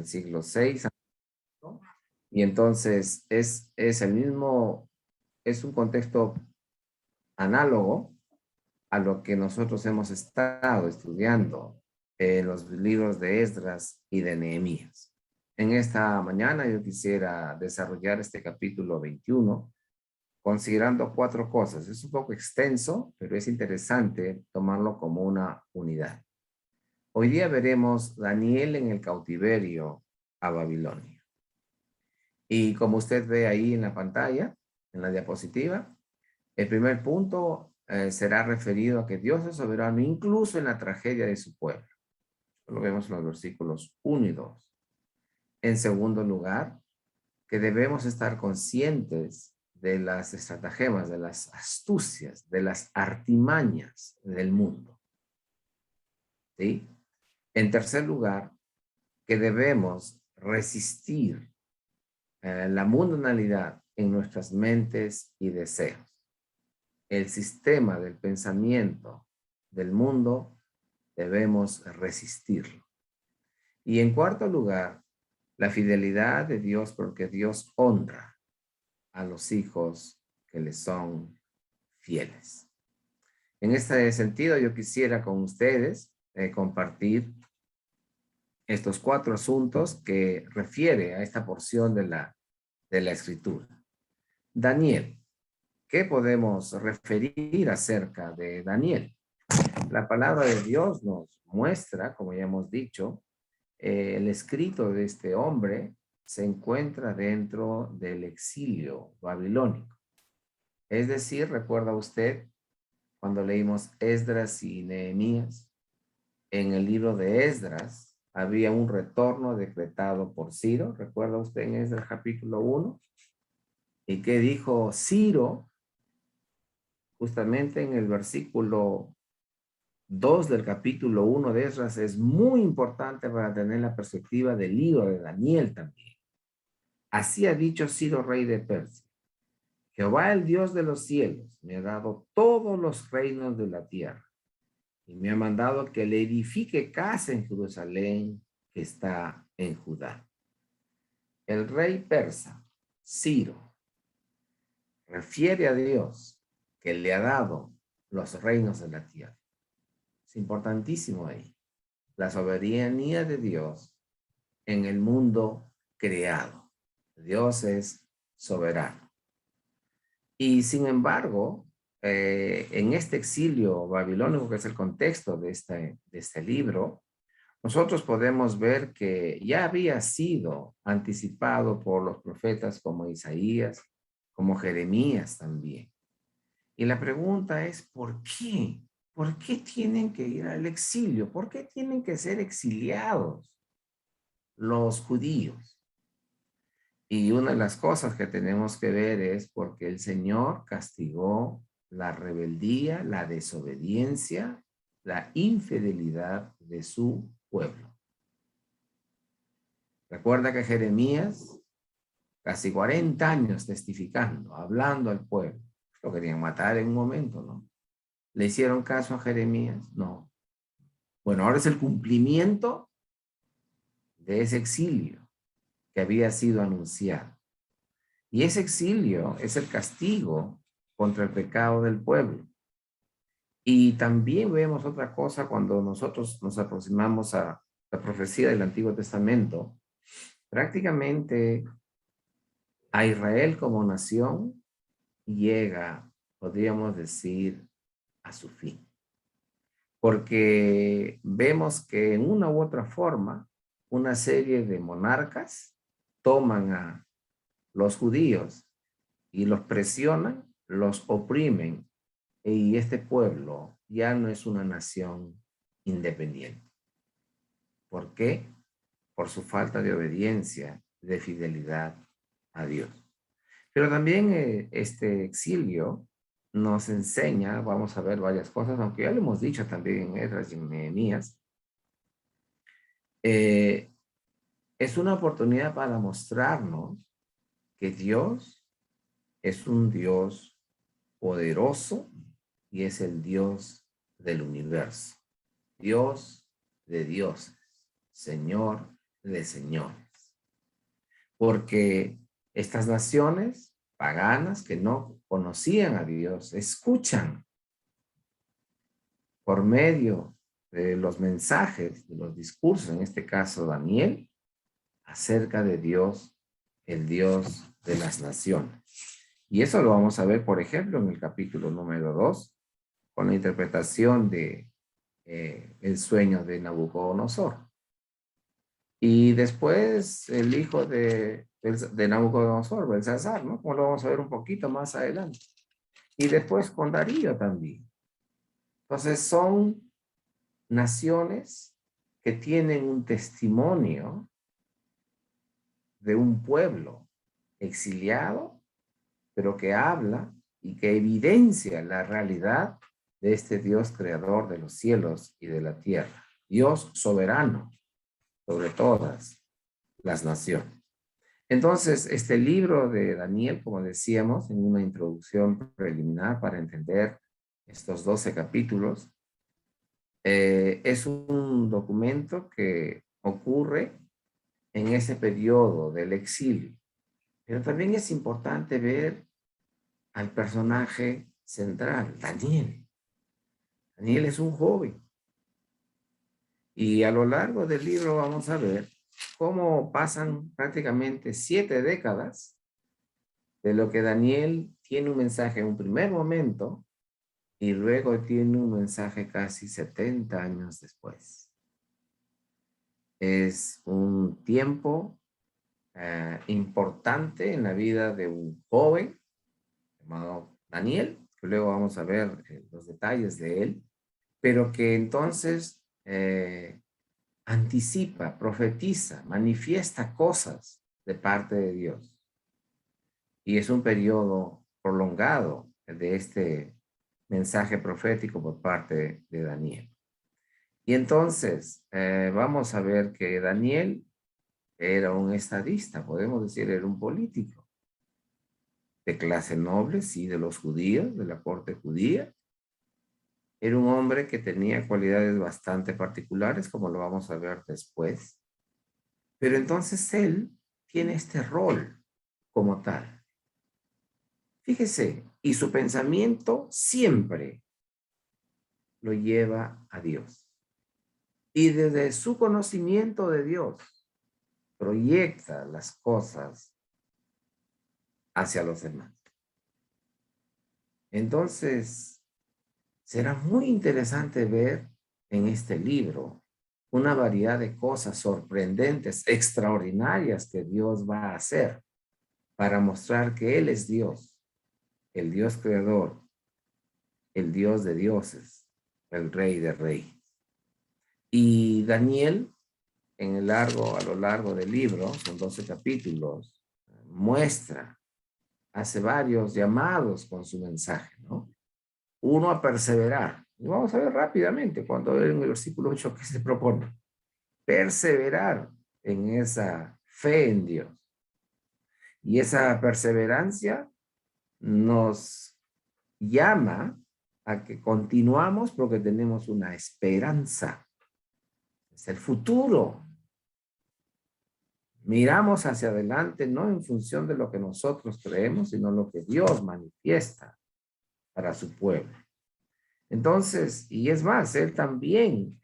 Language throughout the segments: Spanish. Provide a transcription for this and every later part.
el siglo VI, ¿no? Y entonces es el mismo, es un contexto análogo a lo que nosotros hemos estado estudiando en los libros de Esdras y de Nehemías. En esta mañana yo quisiera desarrollar este capítulo 21 considerando 4 cosas. Es un poco extenso, pero es interesante tomarlo como una unidad. Hoy día veremos Daniel en el cautiverio a Babilonia. Y como usted ve ahí en la pantalla, en la diapositiva, el primer punto será referido a que Dios es soberano incluso en la tragedia de su pueblo. Lo vemos en los versículos 1 y 2. En segundo lugar, que debemos estar conscientes de las estratagemas, de las astucias, de las artimañas del mundo. ¿Sí? En tercer lugar, que debemos resistir la mundanalidad en nuestras mentes y deseos. El sistema del pensamiento del mundo debemos resistirlo. Y en cuarto lugar, la fidelidad de Dios, porque Dios honra a los hijos que le son fieles. En este sentido, yo quisiera con ustedes compartir estos 4 asuntos que refiere a esta porción de la escritura. Daniel. ¿Qué podemos referir acerca de Daniel? La palabra de Dios nos muestra, como ya hemos dicho, el escrito de este hombre se encuentra dentro del exilio babilónico. Es decir, ¿recuerda usted cuando leímos Esdras y Nehemías? En el libro de Esdras había un retorno decretado por Ciro. ¿Recuerda usted en Esdras capítulo 1? ¿Y qué dijo Ciro? Justamente en el versículo 2 del capítulo 1 de Esdras es muy importante para tener la perspectiva del libro de Daniel también. Así ha dicho Ciro, rey de Persia: Jehová, el Dios de los cielos, me ha dado todos los reinos de la tierra y me ha mandado que le edifique casa en Jerusalén, que está en Judá. El rey persa, Ciro, refiere a Dios que le ha dado los reinos de la tierra. Es importantísimo ahí. La soberanía de Dios en el mundo creado. Dios es soberano. Y sin embargo, en este exilio babilónico, que es el contexto de este libro, nosotros podemos ver que ya había sido anticipado por los profetas como Isaías, como Jeremías también. Y la pregunta es, ¿por qué? ¿Por qué tienen que ir al exilio? ¿Por qué tienen que ser exiliados los judíos? Y una de las cosas que tenemos que ver es porque el Señor castigó la rebeldía, la desobediencia, la infidelidad de su pueblo. Recuerda que Jeremías, casi 40 años testificando, hablando al pueblo, lo querían matar en un momento, ¿no? ¿Le hicieron caso a Jeremías? No. Bueno, ahora es el cumplimiento de ese exilio que había sido anunciado. Y ese exilio es el castigo contra el pecado del pueblo. Y también vemos otra cosa cuando nosotros nos aproximamos a la profecía del Antiguo Testamento. Prácticamente a Israel como nación llega, podríamos decir, a su fin. Porque vemos que en una u otra forma, una serie de monarcas toman a los judíos y los presionan, los oprimen, y este pueblo ya no es una nación independiente. ¿Por qué? Por su falta de obediencia, de fidelidad a Dios. Pero también este exilio nos enseña, vamos a ver varias cosas, aunque ya lo hemos dicho también en Esdras y en Nehemías, es una oportunidad para mostrarnos que Dios es un Dios poderoso y es el Dios del universo. Dios de dioses, Señor de señores. Porque estas naciones paganas que no conocían a Dios, escuchan por medio de los mensajes, de los discursos, en este caso Daniel, acerca de Dios, el Dios de las naciones. Y eso lo vamos a ver, por ejemplo, en el capítulo número 2, con la interpretación de el sueño de Nabucodonosor. Y después el hijo de Nabucodonosor, Belsasar, ¿no? Como lo vamos a ver un poquito más adelante. Y después con Darío también. Entonces son naciones que tienen un testimonio de un pueblo exiliado, pero que habla y que evidencia la realidad de este Dios creador de los cielos y de la tierra. Dios soberano sobre todas las naciones. Entonces, este libro de Daniel, como decíamos, en una introducción preliminar para entender estos 12 capítulos, es un documento que ocurre en ese periodo del exilio. Pero también es importante ver al personaje central, Daniel. Daniel es un joven. Y a lo largo del libro vamos a ver cómo pasan prácticamente 7 décadas de lo que Daniel tiene un mensaje en un primer momento y luego tiene un mensaje casi 70 años después. Es un tiempo importante en la vida de un joven llamado Daniel, que luego vamos a ver los detalles de él, pero que entonces anticipa, profetiza, manifiesta cosas de parte de Dios. Y es un periodo prolongado de este mensaje profético por parte de Daniel. Y entonces vamos a ver que Daniel era un estadista, podemos decir, era un político de clase noble, sí, de los judíos, de la corte judía. Era un hombre que tenía cualidades bastante particulares, como lo vamos a ver después. Pero entonces él tiene este rol como tal. Fíjese, y su pensamiento siempre lo lleva a Dios. Y desde su conocimiento de Dios, proyecta las cosas hacia los demás. Entonces, será muy interesante ver en este libro una variedad de cosas sorprendentes, extraordinarias que Dios va a hacer para mostrar que Él es Dios, el Dios creador, el Dios de dioses, el Rey de reyes. Y Daniel, a lo largo del libro, son 12 capítulos, muestra, hace varios llamados con su mensaje, ¿no? Uno a perseverar. Y vamos a ver rápidamente cuando en el versículo 8 que se propone. Perseverar en esa fe en Dios. Y esa perseverancia nos llama a que continuamos porque tenemos una esperanza. Es el futuro. Miramos hacia adelante no en función de lo que nosotros creemos, sino lo que Dios manifiesta para su pueblo. Entonces, y es más, él también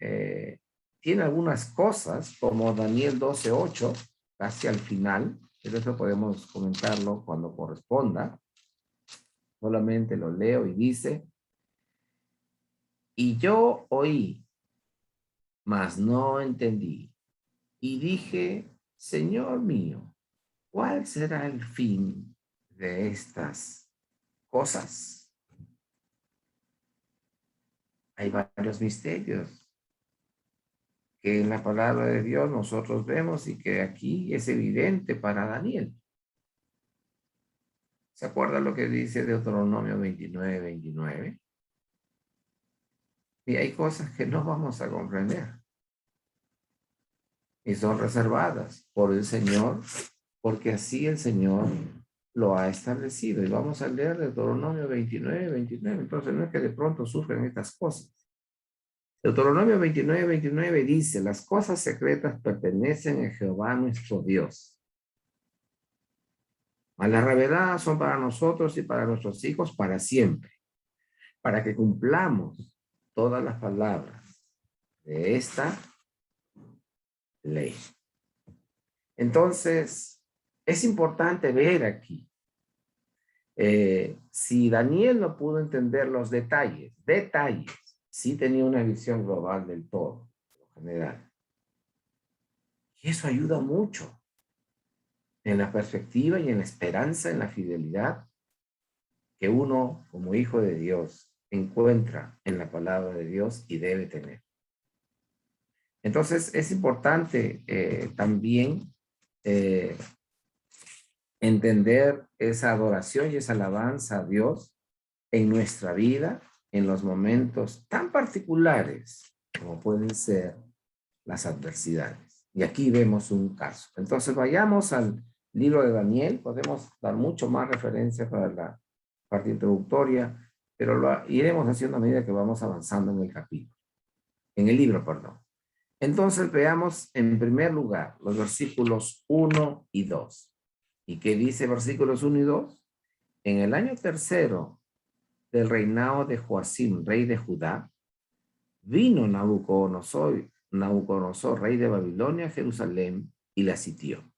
tiene algunas cosas, como Daniel 12:8, casi al final, pero eso podemos comentarlo cuando corresponda. Solamente lo leo y dice, y yo oí, mas no entendí, y dije, Señor mío, ¿cuál será el fin de estas cosas? Hay varios misterios que en la palabra de Dios nosotros vemos y que aquí es evidente para Daniel. ¿Se acuerda lo que dice Deuteronomio 29:29? Y hay cosas que no vamos a comprender y son reservadas por el Señor, porque así el Señor lo ha establecido. Y vamos a leer Deuteronomio 29:29. Entonces no es que de pronto sufren estas cosas. Deuteronomio 29 dice, las cosas secretas pertenecen a Jehová nuestro Dios. Mas las reveladas son para nosotros y para nuestros hijos para siempre, para que cumplamos todas las palabras de esta ley. Entonces, es importante ver aquí, si Daniel no pudo entender los detalles, sí tenía una visión global del todo, en general. Y eso ayuda mucho en la perspectiva y en la esperanza, en la fidelidad que uno, como hijo de Dios, encuentra en la palabra de Dios y debe tener. Entonces, es importante también entender esa adoración y esa alabanza a Dios en nuestra vida, en los momentos tan particulares como pueden ser las adversidades. Y aquí vemos un caso. Entonces, vayamos al libro de Daniel. Podemos dar mucho más referencia para la parte introductoria, pero lo iremos haciendo a medida que vamos avanzando en el capítulo, en el libro, perdón. Entonces, veamos en primer lugar los versículos 1 y 2. ¿Y qué dice versículos 1 y 2? En el año tercero del reinado de Joacim, rey de Judá, vino Nabucodonosor, rey de Babilonia, a Jerusalén, y la sitió.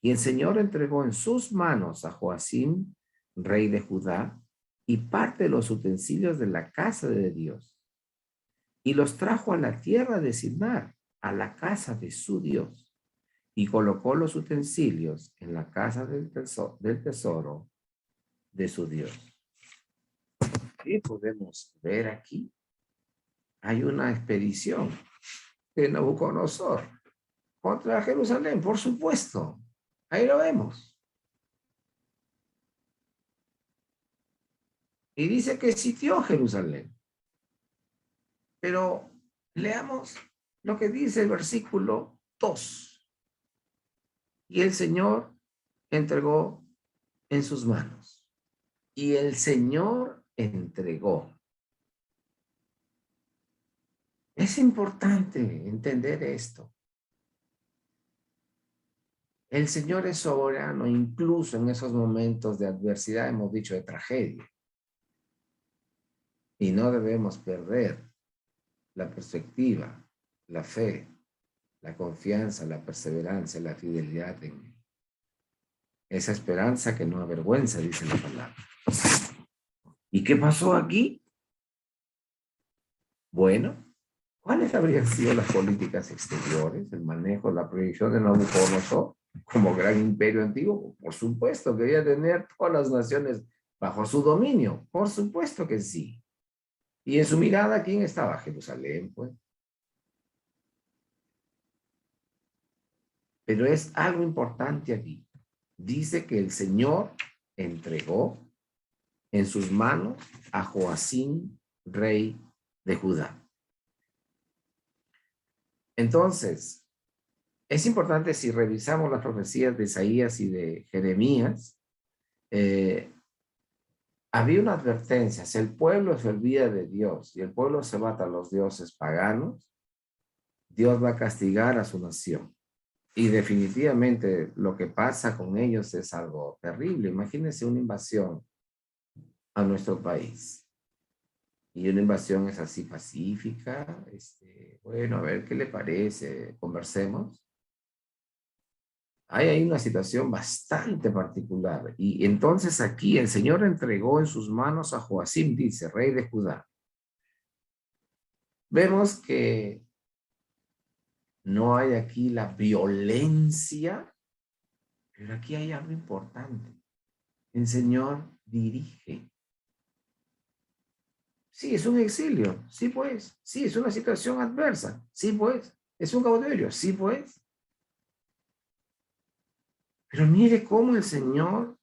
Y el Señor entregó en sus manos a Joacim, rey de Judá, y parte de los utensilios de la casa de Dios, y los trajo a la tierra de Sinar, a la casa de su Dios, y colocó los utensilios en la casa del tesoro de su Dios. ¿Qué podemos ver aquí? Hay una expedición de Nabucodonosor contra Jerusalén, por supuesto. Ahí lo vemos. Y dice que sitió Jerusalén. Pero leamos lo que dice el versículo 2. Y el Señor entregó en sus manos. Y el Señor entregó. Es importante entender esto. El Señor es soberano, incluso en esos momentos de adversidad, hemos dicho, de tragedia. Y no debemos perder la perspectiva, la fe, la confianza, la perseverancia, la fidelidad en Él. Esa esperanza que no avergüenza, dice la palabra. ¿Y qué pasó aquí? Bueno, ¿cuáles habrían sido las políticas exteriores, el manejo, la proyección de Nabucodonosor como gran imperio antiguo? Por supuesto, quería tener todas las naciones bajo su dominio. Por supuesto que sí. Y en su mirada, ¿quién estaba? Jerusalén, pues. Pero es algo importante aquí. Dice que el Señor entregó en sus manos a Joacim, rey de Judá. Entonces, es importante, si revisamos las profecías de Isaías y de Jeremías, había una advertencia: si el pueblo se olvida de Dios y el pueblo se mata a los dioses paganos, Dios va a castigar a su nación. Y definitivamente lo que pasa con ellos es algo terrible. Imagínense una invasión a nuestro país. Y una invasión es así pacífica. Bueno, a ver qué le parece, conversemos. Hay ahí una situación bastante particular. Y entonces aquí el Señor entregó en sus manos a Joacim, dice, rey de Judá. Vemos que no hay aquí la violencia, pero aquí hay algo importante. El Señor dirige. Sí, es un exilio. Sí, pues. Sí, es una situación adversa. Sí, pues. Es un cautiverio. Sí, pues. Pero mire cómo el Señor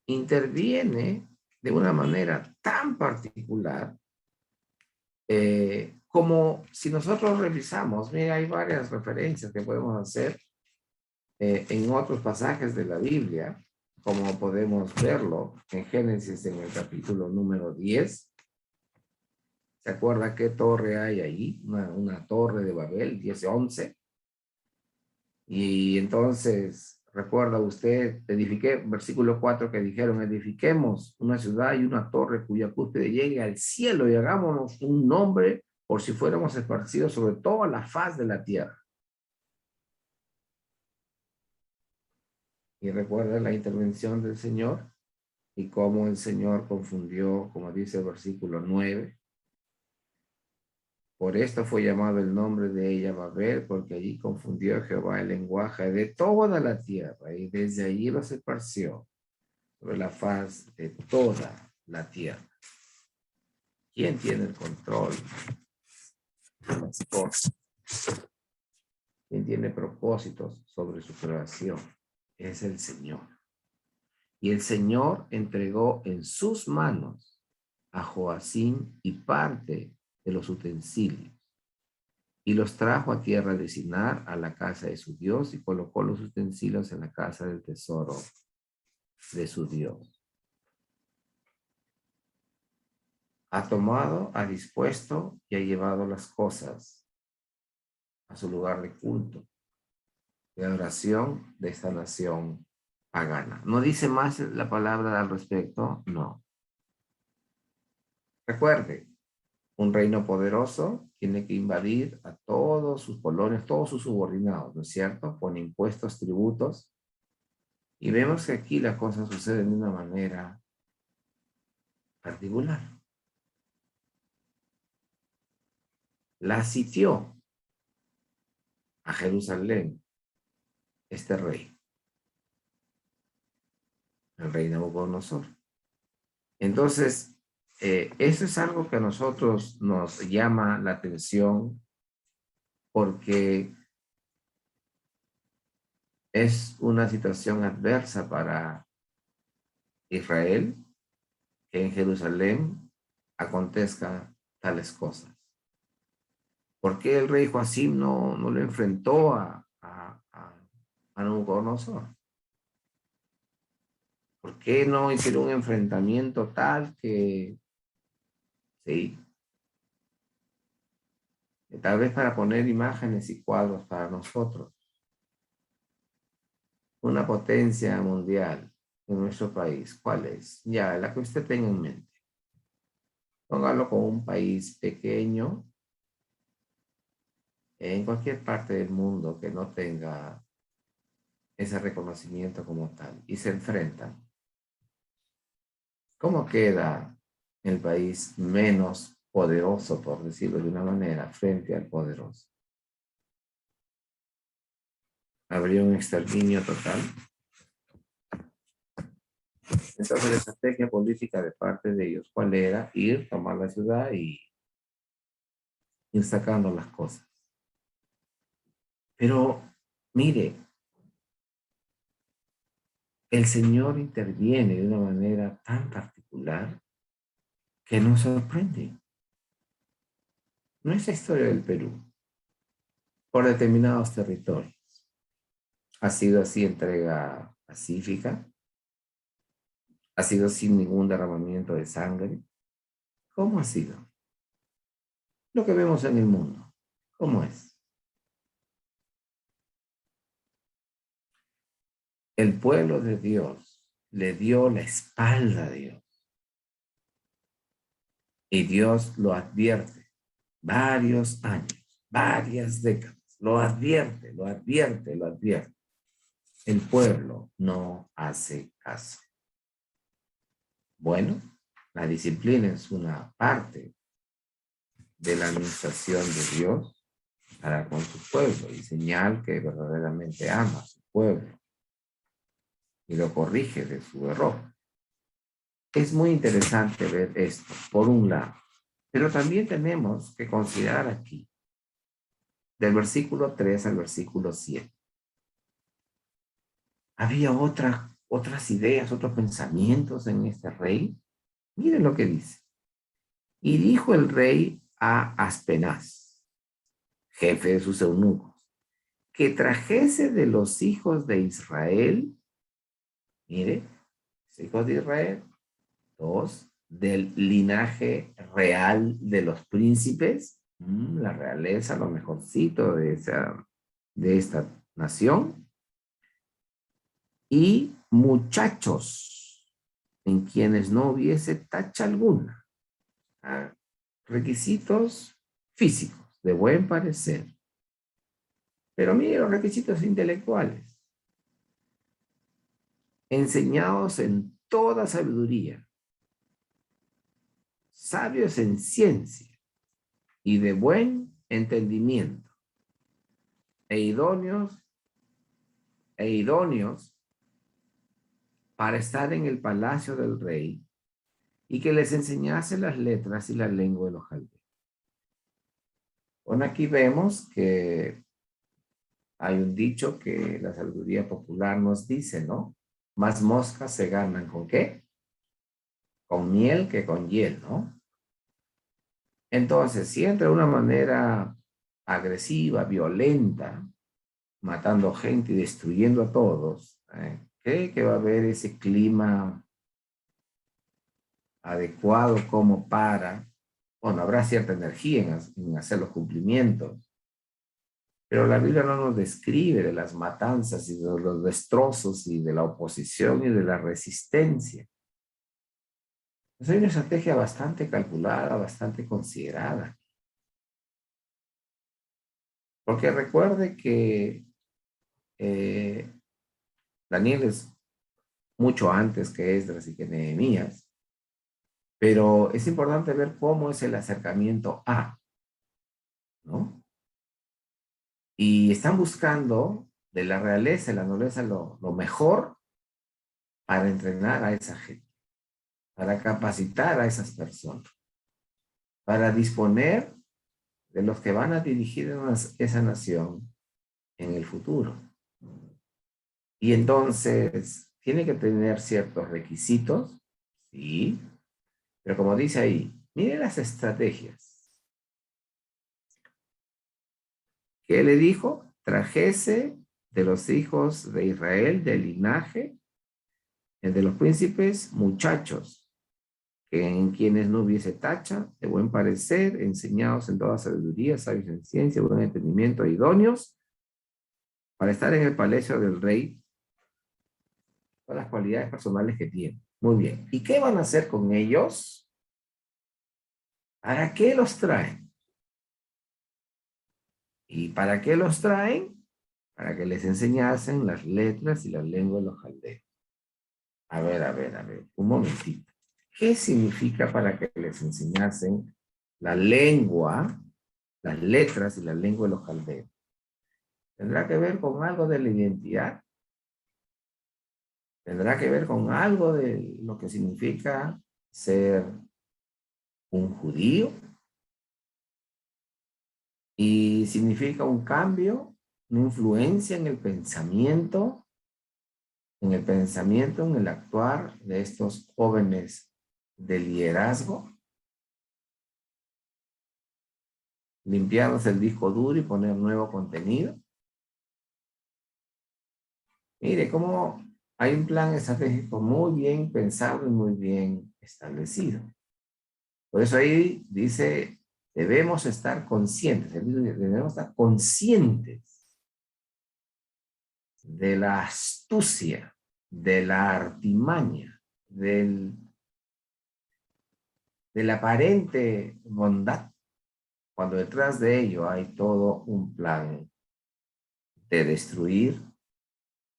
interviene de una manera tan particular, como si nosotros revisamos. Mira, hay varias referencias que podemos hacer en otros pasajes de la Biblia, como podemos verlo en Génesis, en el capítulo número 10. ¿Se acuerda qué torre hay ahí? Una torre de Babel, 10-11. Y entonces, recuerda usted, edifiqué, versículo 4 que dijeron, edifiquemos una ciudad y una torre cuya cúspide llegue al cielo y hagámonos un nombre por si fuéramos esparcidos sobre toda la faz de la tierra. Y recuerda la intervención del Señor y cómo el Señor confundió, como dice el versículo 9. Por esto fue llamado el nombre de ella Babel, porque allí confundió Jehová el lenguaje de toda la tierra y desde allí los esparció sobre la faz de toda la tierra. ¿Quién tiene el control de las cosas? ¿Quién tiene propósitos sobre su creación? Es el Señor. Y el Señor entregó en sus manos a Joacim y parte de los utensilios, y los trajo a tierra de Sinar, a la casa de su Dios, y colocó los utensilios en la casa del tesoro de su Dios. Ha tomado, ha dispuesto y ha llevado las cosas a su lugar de culto, de adoración de esta nación pagana. ¿No dice más la palabra al respecto? No. Recuerde, un reino poderoso tiene que invadir a todos sus colonias, todos sus subordinados, ¿no es cierto? Con impuestos, tributos. Y vemos que aquí las cosas suceden de una manera particular. La sitió a Jerusalén este rey, el rey Nabucodonosor. Entonces, eso es algo que a nosotros nos llama la atención porque es una situación adversa para Israel que en Jerusalén acontezcan tales cosas. ¿Por qué el rey Joacim no lo enfrentó a Nabucodonosor? ¿Por qué no hicieron un enfrentamiento tal que, sí, tal vez para poner imágenes y cuadros para nosotros? Una potencia mundial en nuestro país, ¿cuál es? Ya, la que usted tenga en mente. Póngalo como un país pequeño en cualquier parte del mundo que no tenga ese reconocimiento como tal y se enfrentan. ¿Cómo queda el país menos poderoso, por decirlo de una manera, frente al poderoso? ¿Habría un exterminio total? Entonces la estrategia política de parte de ellos, ¿cuál era? Ir, tomar la ciudad y ir sacando las cosas. Pero, mire, el Señor interviene de una manera tan particular que nos sorprende. No es la historia del Perú, por determinados territorios. Ha sido así entrega pacífica, ha sido sin ningún derramamiento de sangre. ¿Cómo ha sido? Lo que vemos en el mundo. ¿Cómo es? El pueblo de Dios le dio la espalda a Dios. Y Dios lo advierte varios años, varias décadas. Lo advierte, lo advierte, lo advierte. El pueblo no hace caso. Bueno, la disciplina es una parte de la administración de Dios para con su pueblo y señal que verdaderamente ama a su pueblo y lo corrige de su error. Es muy interesante ver esto, por un lado, pero también tenemos que considerar aquí, del versículo 3 al versículo 7. Había otras ideas, otros pensamientos en este rey. Miren lo que dice. Y dijo el rey a Aspenaz, jefe de sus eunucos, que trajese de los hijos de Israel, mire, los hijos de Israel, 2, del linaje real de los príncipes, la realeza, lo mejorcito de esta nación, y muchachos en quienes no hubiese tacha alguna. Requisitos físicos, de buen parecer. Pero mire los requisitos intelectuales. Enseñados en toda sabiduría, sabios en ciencia y de buen entendimiento, e idóneos para estar en el palacio del rey y que les enseñase las letras y la lengua de los caldeos. Bueno, aquí vemos que hay un dicho que la sabiduría popular nos dice, ¿no? Más moscas se ganan ¿con qué? Con miel que con hiel, ¿no? Entonces, si entra de una manera agresiva, violenta, matando gente y destruyendo a todos, ¿cree que va a haber ese clima adecuado como para, bueno, habrá cierta energía en hacer los cumplimientos, pero la Biblia no nos describe de las matanzas y de los destrozos y de la oposición y de la resistencia. Pues hay una estrategia bastante calculada, bastante considerada. Porque recuerde que Daniel es mucho antes que Esdras y que Nehemías, pero es importante ver cómo es el acercamiento ¿no? Y están buscando de la realeza y la nobleza lo mejor para entrenar a esa gente, para capacitar a esas personas, para disponer de los que van a dirigir esa nación en el futuro. Y entonces, tiene que tener ciertos requisitos, sí, pero como dice ahí, mire las estrategias. ¿Qué le dijo? Trajese de los hijos de Israel, del linaje, de los príncipes, muchachos, que en quienes no hubiese tacha, de buen parecer, enseñados en toda sabiduría, sabios en ciencia, buen entendimiento, idóneos, para estar en el palacio del rey, con las cualidades personales que tienen. Muy bien. ¿Y qué van a hacer con ellos? ¿Para qué los traen? ¿Y para qué los traen? Para que les enseñasen las letras y la lengua de los caldeos. A ver, un momentito. ¿Qué significa para que les enseñasen la lengua, las letras y la lengua de los caldeos? ¿Tendrá que ver con algo de la identidad? ¿Tendrá que ver con algo de lo que significa ser un judío? Y significa un cambio, una influencia en el actuar de estos jóvenes de liderazgo, limpiarnos el disco duro y poner nuevo contenido. Mire cómo hay un plan estratégico muy bien pensado y muy bien establecido. Por eso ahí dice, debemos estar conscientes, debemos estar conscientes de la astucia, de la artimaña, de la aparente bondad, cuando detrás de ello hay todo un plan de destruir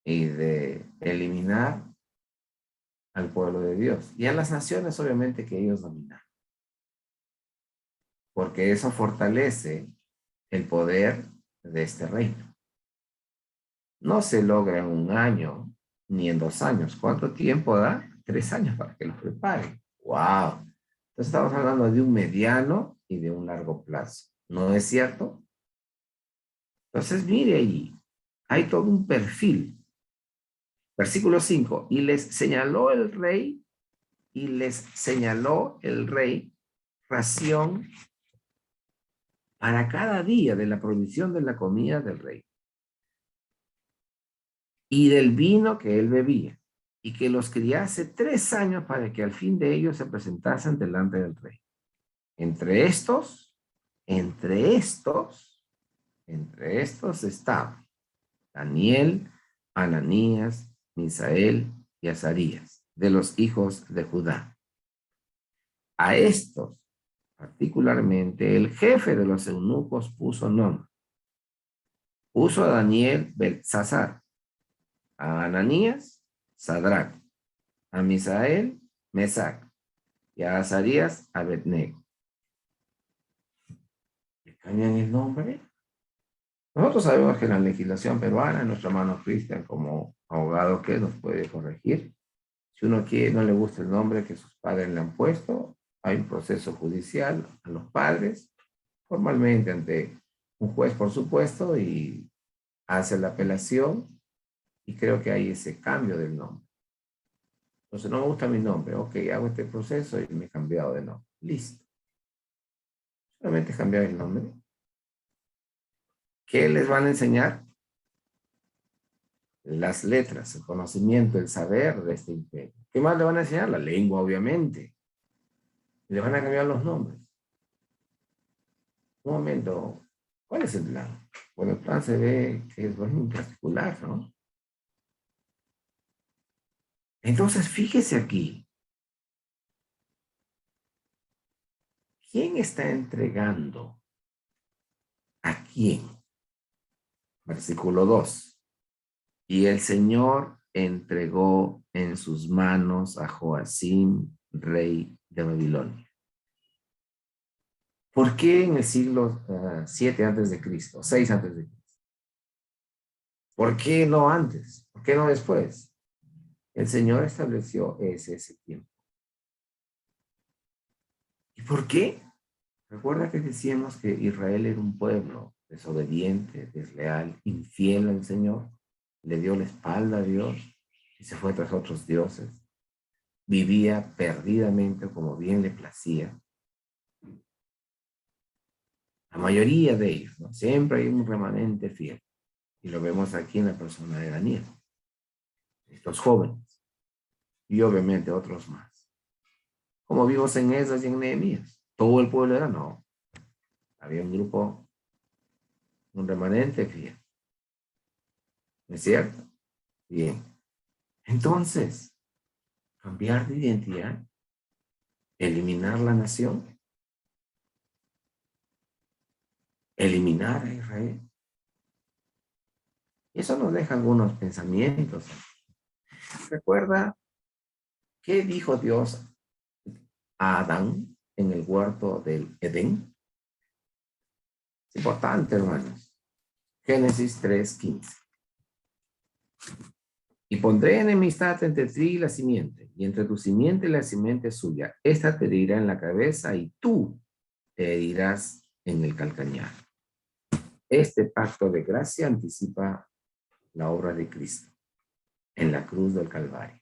y de eliminar al pueblo de Dios y a las naciones obviamente que ellos dominan, porque eso fortalece el poder de este reino. No se logra en un año ni en 2 años. ¿Cuánto tiempo da? 3 años para que los preparen. ¡Wow! Entonces estamos hablando de un mediano y de un largo plazo. ¿No es cierto? Entonces mire allí, hay todo un perfil. Versículo 5, y les señaló el rey ración para cada día de la provisión de la comida del rey y del vino que él bebía. y que los criase 3 años para que al fin de ellos se presentasen delante del rey. Entre estos, entre estos, entre estos estaban Daniel, Ananías, Misael y Azarías, de los hijos de Judá. A estos, particularmente, el jefe de los eunucos puso nombre. Puso a Daniel Beltsasar, a Ananías Sadrach, a Misael Mesac y a Azarías Abednego. ¿Le cambian el nombre? Nosotros sabemos que en la legislación peruana, nuestro hermano Cristian, como abogado que nos puede corregir, si uno quiere, no le gusta el nombre que sus padres le han puesto, hay un proceso judicial a los padres, formalmente ante un juez, por supuesto, y hace la apelación, y creo que hay ese cambio del nombre. Entonces, no me gusta mi nombre, ok, hago este proceso y me he cambiado de nombre. Listo. Solamente cambiar el nombre. ¿Qué les van a enseñar? Las letras, el conocimiento, el saber de este imperio. ¿Qué más le van a enseñar? La lengua, obviamente. Le van a cambiar los nombres. Un momento, ¿cuál es el plan? Bueno, el plan se ve que es muy particular, ¿no? Entonces, fíjese aquí. ¿Quién está entregando a quién? Versículo 2. Y el Señor entregó en sus manos a Joacim, rey de Babilonia. ¿Por qué en el siglo 7 antes de Cristo, 6 antes de Cristo? ¿Por qué no antes? ¿Por qué no después? El Señor estableció ese tiempo. ¿Y por qué? Recuerda que decíamos que Israel era un pueblo desobediente, desleal, infiel al Señor, le dio la espalda a Dios y se fue tras otros dioses. Vivía perdidamente como bien le placía. La mayoría de ellos, ¿no? Siempre hay un remanente fiel. Y lo vemos aquí en la persona de Daniel. Estos jóvenes. Y obviamente otros más. Como vimos en Esdras y en Nehemías. Todo el pueblo era no. Había un grupo, un remanente fiel. ¿No es cierto? Bien. Entonces, cambiar de identidad, eliminar la nación, eliminar a Israel. Y eso nos deja algunos pensamientos. Recuerda qué dijo Dios a Adán en el huerto del Edén. Es importante, hermanos. Génesis 3:15. Y pondré enemistad entre ti y la simiente, y entre tu simiente y la simiente suya. Esta te herirá en la cabeza y tú te herirás en el calcañar. Este pacto de gracia anticipa la obra de Cristo en la cruz del Calvario.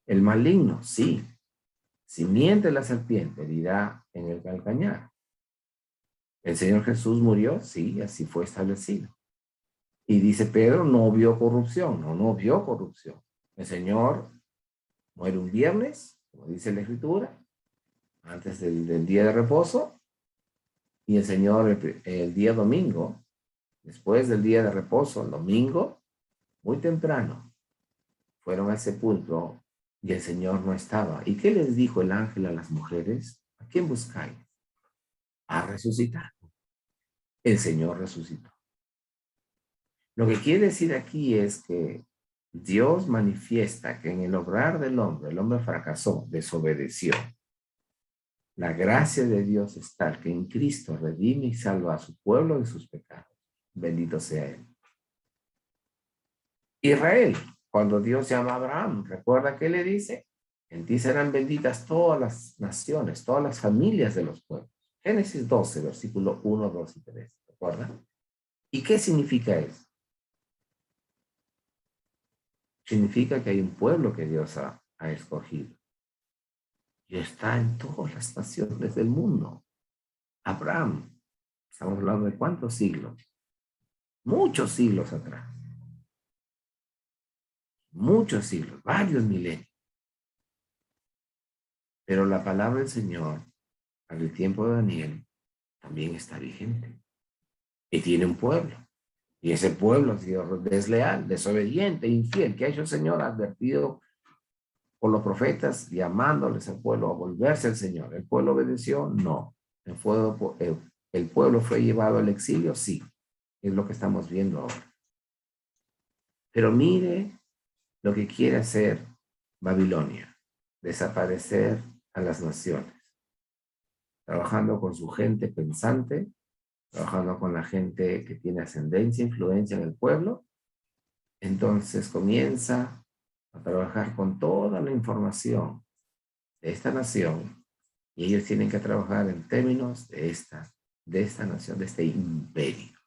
El maligno, sí, simiente la serpiente, herirá en el calcañar. El Señor Jesús murió, sí, así fue establecido. Y dice Pedro, no vio corrupción, no vio corrupción. El Señor muere un viernes, como dice la Escritura, antes del día de reposo, y el Señor el día domingo, después del día de reposo, el domingo, muy temprano, fueron al sepulcro y el Señor no estaba. ¿Y qué les dijo el ángel a las mujeres? ¿A quién buscáis? A resucitar. El Señor resucitó. Lo que quiere decir aquí es que Dios manifiesta que en el obrar del hombre, el hombre fracasó, desobedeció. La gracia de Dios es tal que en Cristo redime y salva a su pueblo de sus pecados. Bendito sea Él. Israel, cuando Dios llama a Abraham, ¿recuerda qué le dice? En ti serán benditas todas las naciones, todas las familias de los pueblos. Génesis 12, versículo 1, 2 y 3. ¿Recuerda? ¿Y qué significa eso? Significa que hay un pueblo que Dios ha escogido. Y está en todas las naciones del mundo. Abraham, estamos hablando de cuántos siglos, muchos siglos atrás. muchos siglos, varios milenios. Pero la palabra del Señor, para el tiempo de Daniel, también está vigente. Y tiene un pueblo. Y ese pueblo ha sido desleal, desobediente, infiel, que ha hecho el Señor advertido por los profetas, llamándoles al pueblo a volverse al Señor. ¿El pueblo obedeció? No. ¿El pueblo fue llevado al exilio? Sí. Es lo que estamos viendo ahora. Pero mire lo que quiere hacer Babilonia: desaparecer a las naciones, trabajando con su gente pensante, trabajando con la gente que tiene ascendencia, influencia en el pueblo. Entonces comienza a trabajar con toda la información de esta nación, y ellos tienen que trabajar en términos de esta nación, de este imperio.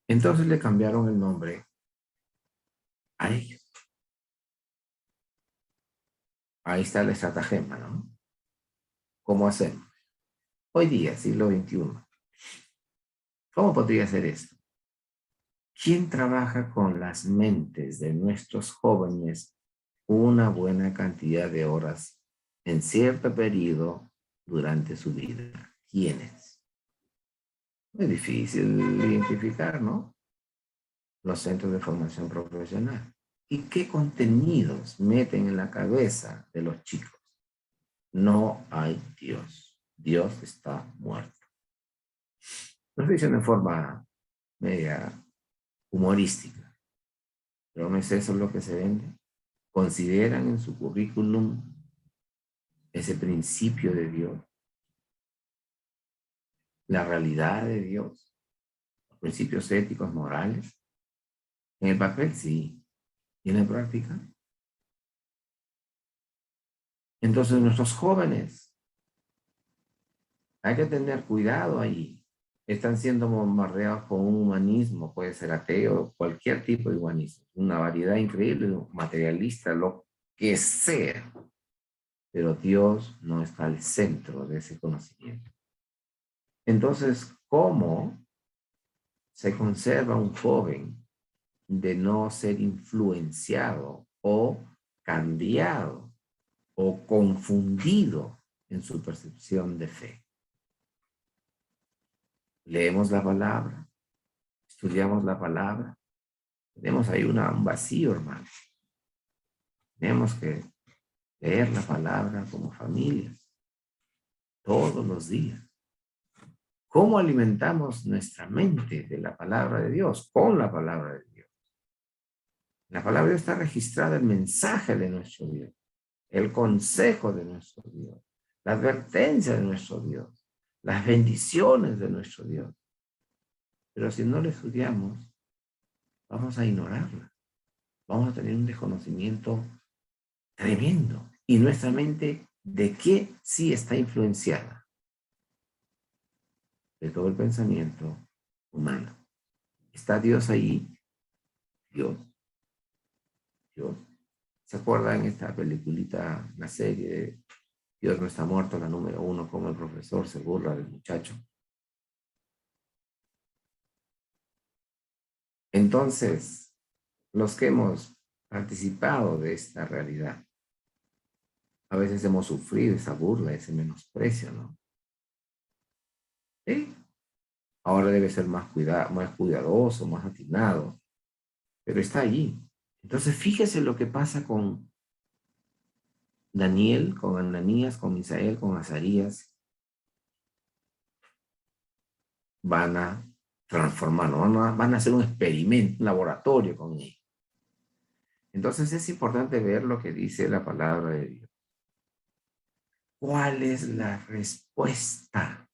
Entonces le cambiaron el nombre a ellos. Ahí está la estratagema, ¿no? ¿Cómo hacemos? Hoy día, siglo XXI, ¿cómo podría ser esto? ¿Quién trabaja con las mentes de nuestros jóvenes una buena cantidad de horas en cierto periodo durante su vida? ¿Quiénes? Es difícil identificar, ¿no? Los centros de formación profesional. ¿Y qué contenidos meten en la cabeza de los chicos? No hay Dios. Dios está muerto. Lo estoy diciendo en forma media humorística, pero no es eso lo que se vende. Consideran en su currículum ese principio de Dios, la realidad de Dios, los principios éticos, morales. En el papel sí, y en la práctica. Entonces nuestros jóvenes, hay que tener cuidado ahí. Están siendo bombardeados con un humanismo, puede ser ateo, cualquier tipo de humanismo, una variedad increíble, materialista, lo que sea. Pero Dios no está al centro de ese conocimiento. Entonces, ¿cómo se conserva un joven de no ser influenciado o cambiado o confundido en su percepción de fe? Leemos la palabra, estudiamos la palabra. Tenemos ahí un vacío, hermano. Tenemos que leer la palabra como familias todos los días. ¿Cómo alimentamos nuestra mente de la palabra de Dios? Con la palabra de Dios. En la palabra de Dios está registrado el mensaje de nuestro Dios, el consejo de nuestro Dios, la advertencia de nuestro Dios, las bendiciones de nuestro Dios. Pero si no lo estudiamos, vamos a ignorarla. Vamos a tener un desconocimiento tremendo. Y nuestra mente, ¿de qué sí está influenciada? De todo el pensamiento humano. ¿Está Dios ahí? Dios. ¿Se acuerdan esta peliculita, la serie de Dios no está muerto, la número 1, como el profesor se burla del muchacho? Entonces, los que hemos participado de esta realidad, a veces hemos sufrido esa burla, ese menosprecio, ¿no? ¿Sí? Ahora debe ser más cuidadoso, más atinado, pero está allí. Entonces, fíjese lo que pasa con Daniel, con Ananías, con Misael, con Azarías. Van a transformarlo, van a hacer un experimento, un laboratorio con ellos. Entonces es importante ver lo que dice la palabra de Dios. ¿Cuál es la respuesta?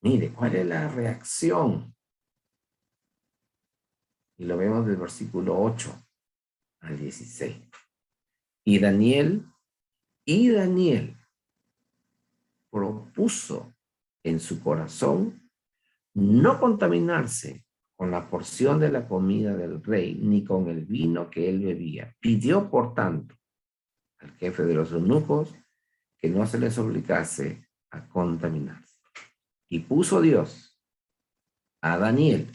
Mire, ¿cuál es la reacción? Y lo vemos del versículo 8 al 16. Y Daniel propuso en su corazón no contaminarse con la porción de la comida del rey, ni con el vino que él bebía. Pidió, por tanto, al jefe de los eunucos que no se les obligase a contaminarse. Y puso Dios a Daniel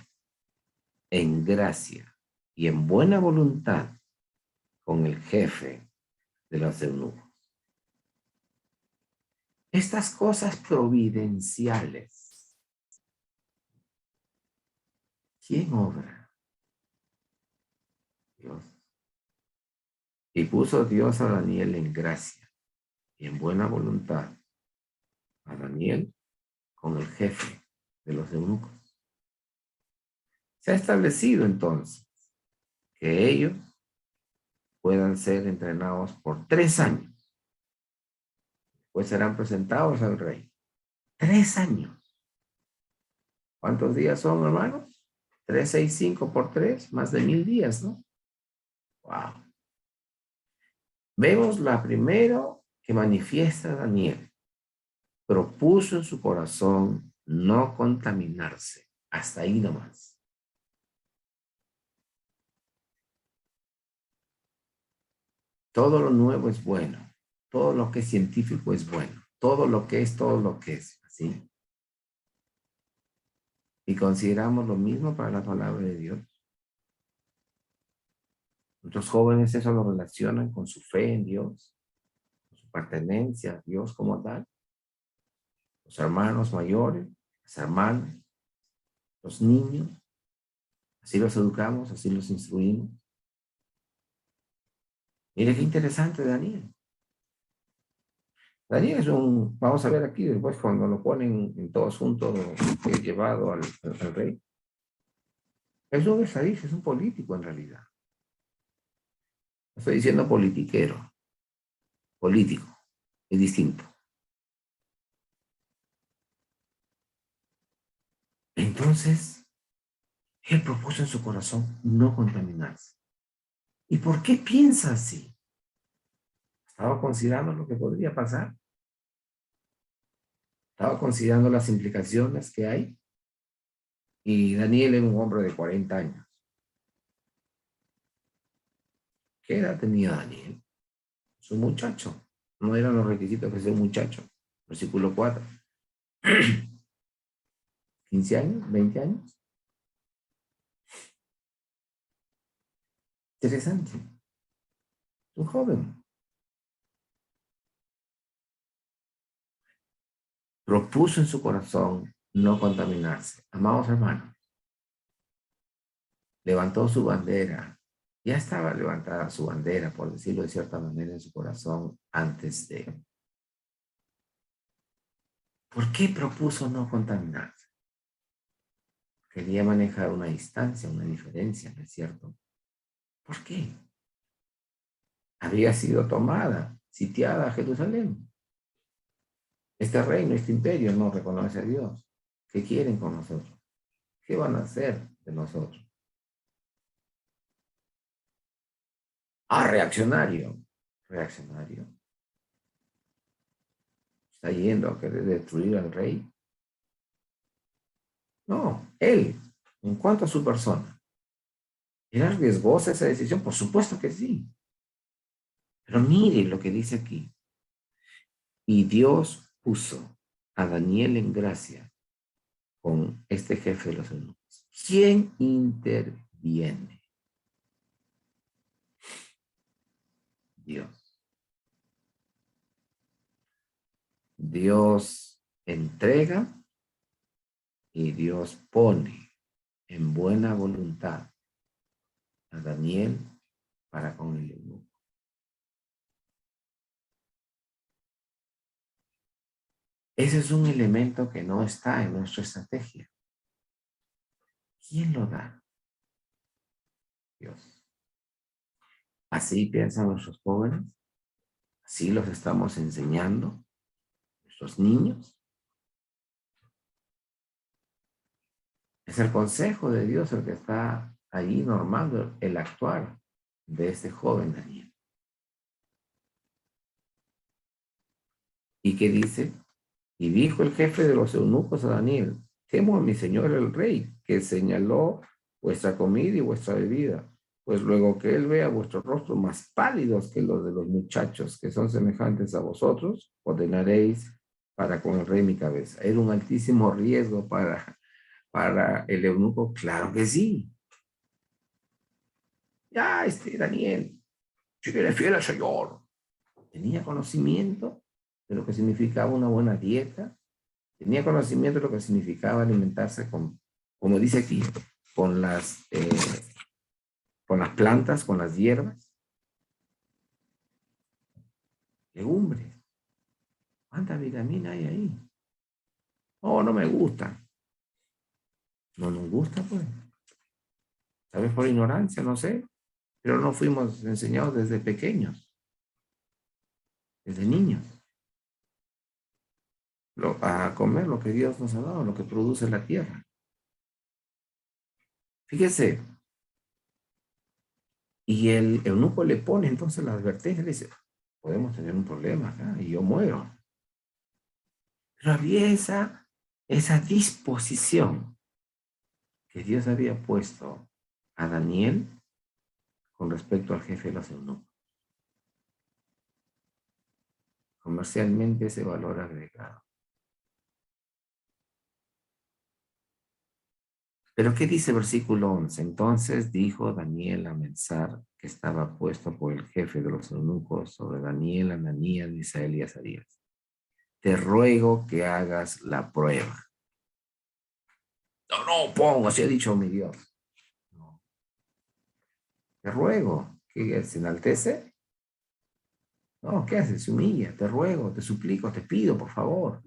en gracia y en buena voluntad con el jefe de los eunucos. Estas cosas providenciales, ¿quién obra? Dios. Y puso Dios a Daniel en gracia y en buena voluntad a Daniel con el jefe de los eunucos. Se ha establecido entonces que ellos puedan ser entrenados por 3 años. Pues serán presentados al rey. 3 años. ¿Cuántos días son, hermanos? 365 por 3, más de 1000 días, ¿no? Wow. Vemos la primero que manifiesta Daniel. Propuso en su corazón no contaminarse. Hasta ahí nomás. Todo lo nuevo es bueno. Todo lo que es científico es bueno. Todo lo que es, todo lo que es. ¿Sí? Y consideramos lo mismo para la palabra de Dios. Muchos jóvenes eso lo relacionan con su fe en Dios, con su pertenencia a Dios como tal. Los hermanos mayores, las hermanas, los niños. Así los educamos, así los instruimos. Mire qué interesante Daniel. Daniel es vamos a ver aquí después cuando lo ponen en todos juntos, llevado al rey. Es un estadista, es un político en realidad. Estoy diciendo politiquero, político, es distinto. Entonces, él propuso en su corazón no contaminarse. ¿Y por qué piensa así? Estaba considerando lo que podría pasar. Estaba considerando las implicaciones que hay. Y Daniel era un hombre de 40 años. ¿Qué edad tenía Daniel? Es un muchacho. No eran los requisitos que sea un muchacho. Versículo 4. 15 años, 20 años. Interesante. Un joven. Propuso en su corazón no contaminarse. Amados hermanos, levantó su bandera. Ya estaba levantada su bandera, por decirlo de cierta manera, en su corazón antes de. ¿Por qué propuso no contaminarse? Quería manejar una distancia, una diferencia, ¿no es cierto? ¿Por qué? Había sido tomada, sitiada Jerusalén. Este reino, este imperio no reconoce a Dios. ¿Qué quieren con nosotros? ¿Qué van a hacer de nosotros? Ah, reaccionario. Reaccionario. ¿Está yendo a querer destruir al rey? No, él, en cuanto a su persona. ¿Era riesgosa esa decisión? Por supuesto que sí. Pero mire lo que dice aquí. Y Dios puso a Daniel en gracia con este jefe de los eunucos. ¿Quién interviene? Dios. Dios entrega y Dios pone en buena voluntad a Daniel para con el eunuco. Ese es un elemento que no está en nuestra estrategia. ¿Quién lo da? Dios. Así piensan nuestros jóvenes. Así los estamos enseñando. Nuestros niños. Es el consejo de Dios el que está ahí normando el actuar de este joven Daniel. ¿Y qué dice? Y dijo el jefe de los eunucos a Daniel: temo a mi señor el rey, que señaló vuestra comida y vuestra bebida, pues luego que él vea vuestros rostros más pálidos que los de los muchachos que son semejantes a vosotros, ordenaréis para con el rey mi cabeza. Era un altísimo riesgo para el eunuco. Claro que sí. Ya, Daniel, si eres fiel al Señor. Tenía conocimiento de lo que significaba una buena dieta. Tenía conocimiento de lo que significaba alimentarse con, como dice aquí, con con las plantas, con las hierbas, legumbres. ¿Cuánta vitamina hay ahí? Oh, no me gusta. No nos gusta, pues. Tal vez por ignorancia, no sé. Pero no fuimos enseñados desde pequeños, desde niños, a comer lo que Dios nos ha dado, lo que produce la tierra. Fíjese, y el eunuco le pone entonces la advertencia, le dice, podemos tener un problema acá y yo muero. Pero había esa disposición que Dios había puesto a Daniel con respecto al jefe de los eunucos. Comercialmente ese valor agregado. Pero ¿qué dice el versículo 11? Entonces dijo Daniel a Mensar, que estaba puesto por el jefe de los eunucos sobre Daniel, Ananías, Misael y Azarías. Te ruego que hagas la prueba. No, no, pongo, así ha dicho mi Dios. No. Te ruego, que se enaltece. No, ¿qué haces? Se humilla, te ruego, te suplico, te pido, por favor.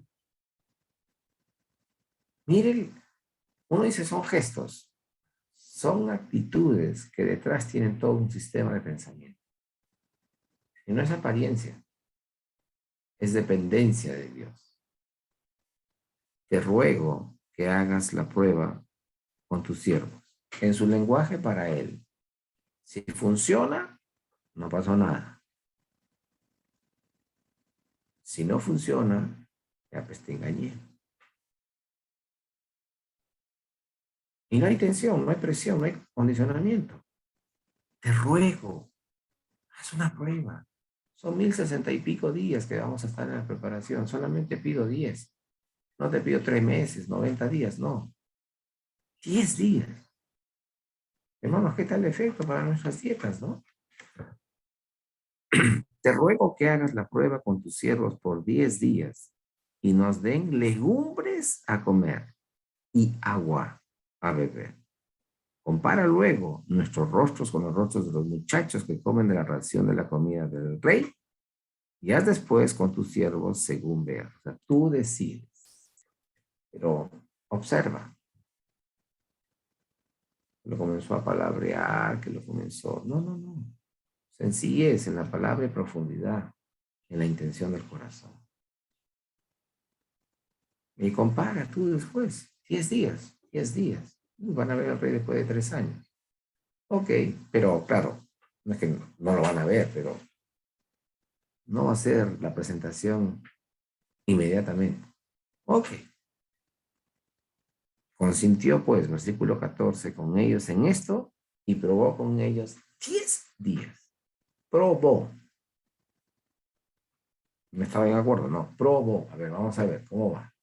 Miren, uno dice son gestos, son actitudes que detrás tienen todo un sistema de pensamiento. Y no es apariencia, es dependencia de Dios. Te ruego que hagas la prueba con tus siervos, en su lenguaje para él. Si funciona, no pasó nada. Si no funciona, ya pues te engañé. Y no hay tensión, no hay presión, no hay condicionamiento. Te ruego, haz una prueba. Son 1060 y pico días que vamos a estar en la preparación. Solamente pido 10. No te pido 3 meses, 90 días, no. 10 días. Hermanos, ¿qué tal el efecto para nuestras dietas, no? Te ruego que hagas la prueba con tus siervos por 10 días y nos den legumbres a comer y agua a beber. Compara luego nuestros rostros con los rostros de los muchachos que comen de la ración de la comida del rey y haz después con tus siervos según veas. O sea, tú decides. Pero observa, lo comenzó a palabrear, que lo comenzó. No, no, no. Sencillez en la palabra y profundidad en la intención del corazón. Y compara tú después, 10 días, 10 días. Van a ver al rey después de 3 años. Ok, pero claro, no es que no lo van a ver, pero no va a ser la presentación inmediatamente. Ok. Consintió pues, versículo 14, con ellos en esto y probó con ellos 10 días. Probó. ¿Me estaba de acuerdo? No, probó. A ver, vamos a ver cómo va.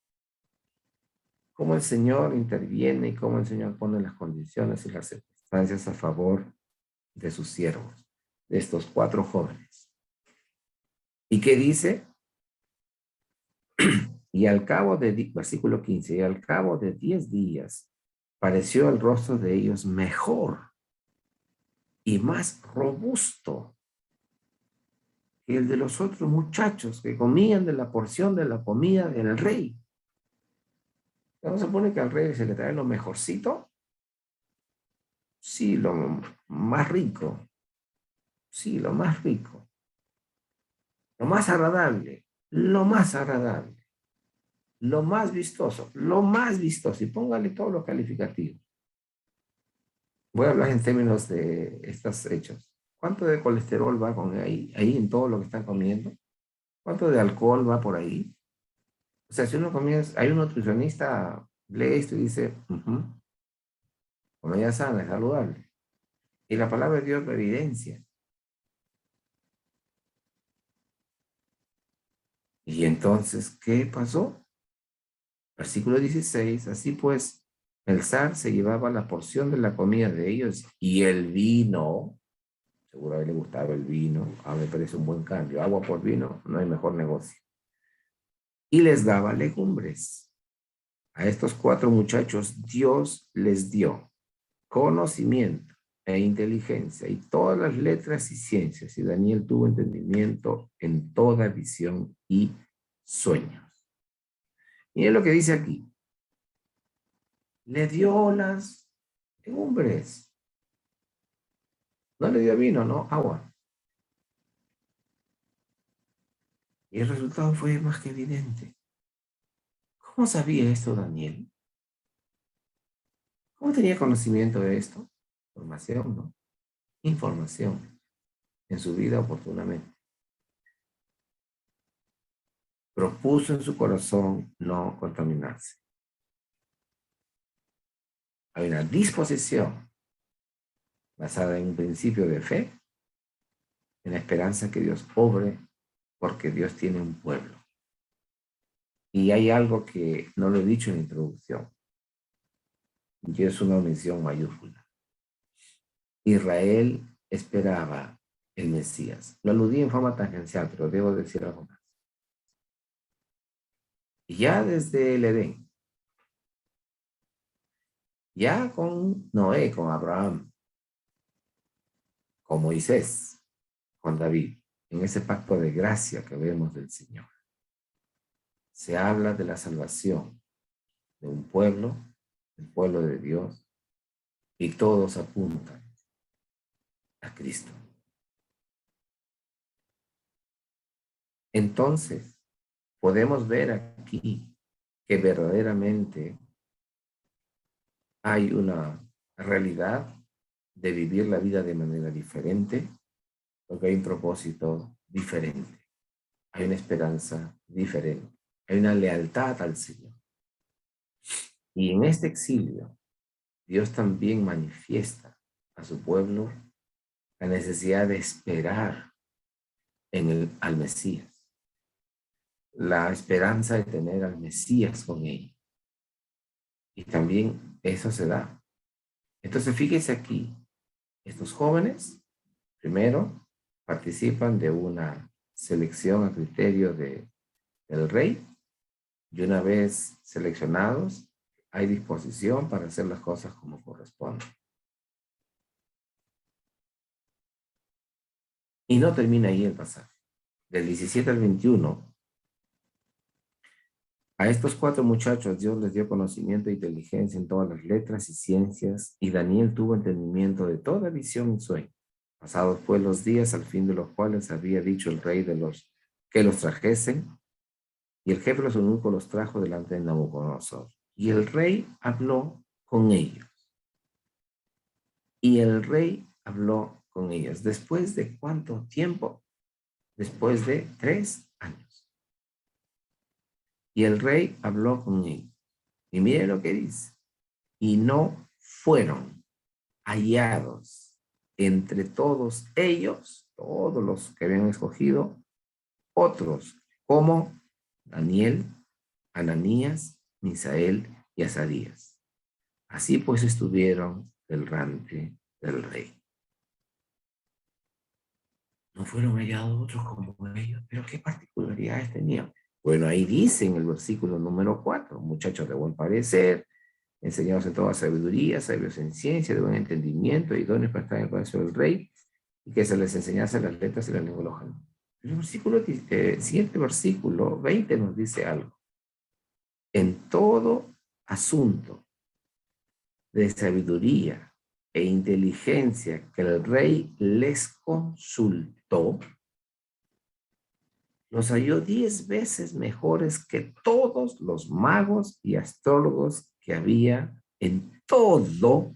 Cómo el Señor interviene y cómo el Señor pone las condiciones y las circunstancias a favor de sus siervos, de estos 4 jóvenes. ¿Y qué dice? Y al cabo de, versículo 15, y al cabo de 10 días, pareció el rostro de ellos mejor y más robusto que el de los otros muchachos que comían de la porción de la comida del rey. ¿No se supone que al rey se le trae lo mejorcito? Sí, lo más rico. Sí, lo más rico. Lo más agradable. Lo más agradable. Lo más vistoso. Lo más vistoso. Y póngale todos los calificativos. Voy a hablar en términos de estos hechos. ¿Cuánto de colesterol va con ahí en todo lo que están comiendo? ¿Cuánto de alcohol va por ahí? O sea, si uno comienza, hay un nutricionista, lee esto y dice, comida sana, es saludable. Y la palabra de Dios lo evidencia. Y entonces, ¿qué pasó? Versículo 16, así pues, el zar se llevaba la porción de la comida de ellos y el vino, seguro a él le gustaba el vino, a mí me parece un buen cambio, agua por vino, no hay mejor negocio. Y les daba legumbres. A estos 4 muchachos Dios les dio conocimiento e inteligencia y todas las letras y ciencias, y Daniel tuvo entendimiento en toda visión y sueños. Miren lo que dice aquí. Le dio las legumbres. No le dio vino, no, agua. Y el resultado fue más que evidente. ¿Cómo sabía esto Daniel? ¿Cómo tenía conocimiento de esto? Información, ¿no? Información en su vida oportunamente. Propuso en su corazón no contaminarse. Hay una disposición basada en un principio de fe, en la esperanza que Dios obre, porque Dios tiene un pueblo. Y hay algo que no lo he dicho en la introducción, y es una omisión mayúscula. Israel esperaba el Mesías. Lo aludí en forma tangencial, pero debo decir algo más. Ya desde el Edén, ya con Noé, con Abraham, con Moisés, con David, en ese pacto de gracia que vemos del Señor, se habla de la salvación de un pueblo, el pueblo de Dios, y todos apuntan a Cristo. Entonces, podemos ver aquí que verdaderamente hay una realidad de vivir la vida de manera diferente, porque hay un propósito diferente, hay una esperanza diferente, hay una lealtad al Señor. Y en este exilio, Dios también manifiesta a su pueblo la necesidad de esperar al Mesías, la esperanza de tener al Mesías con ellos. Y también eso se da. Entonces, fíjese aquí, estos jóvenes, primero, participan de una selección a criterio del rey, y una vez seleccionados, hay disposición para hacer las cosas como corresponde. Y no termina ahí el pasaje. Del 17 al 21, a estos 4 muchachos Dios les dio conocimiento e inteligencia en todas las letras y ciencias, y Daniel tuvo entendimiento de toda visión y sueño. Pasados pues los días, al fin de los cuales había dicho el rey que los trajesen, y el jefe de los eunucos los trajo delante de Nabucodonosor. Y el rey habló con ellos. Y el rey habló con ellos. ¿Después de cuánto tiempo? Después de 3 años. Y el rey habló con ellos. Y mire lo que dice. Y no fueron hallados entre todos ellos, todos los que habían escogido, otros como Daniel, Ananías, Misael y Azarías. Así pues estuvieron delante del rey. No fueron hallados otros como ellos, pero ¿qué particularidades tenían? Bueno, ahí dice en el versículo número 4, muchachos de buen parecer, enseñados en toda sabiduría, sabios en ciencia, de buen entendimiento, idóneos para estar en el palacio del rey, y que se les enseñase las letras y la lengua de los gentiles. El siguiente versículo 20 nos dice algo. En todo asunto de sabiduría e inteligencia que el rey les consultó, los halló 10 veces mejores que todos los magos y astrólogos que había en todo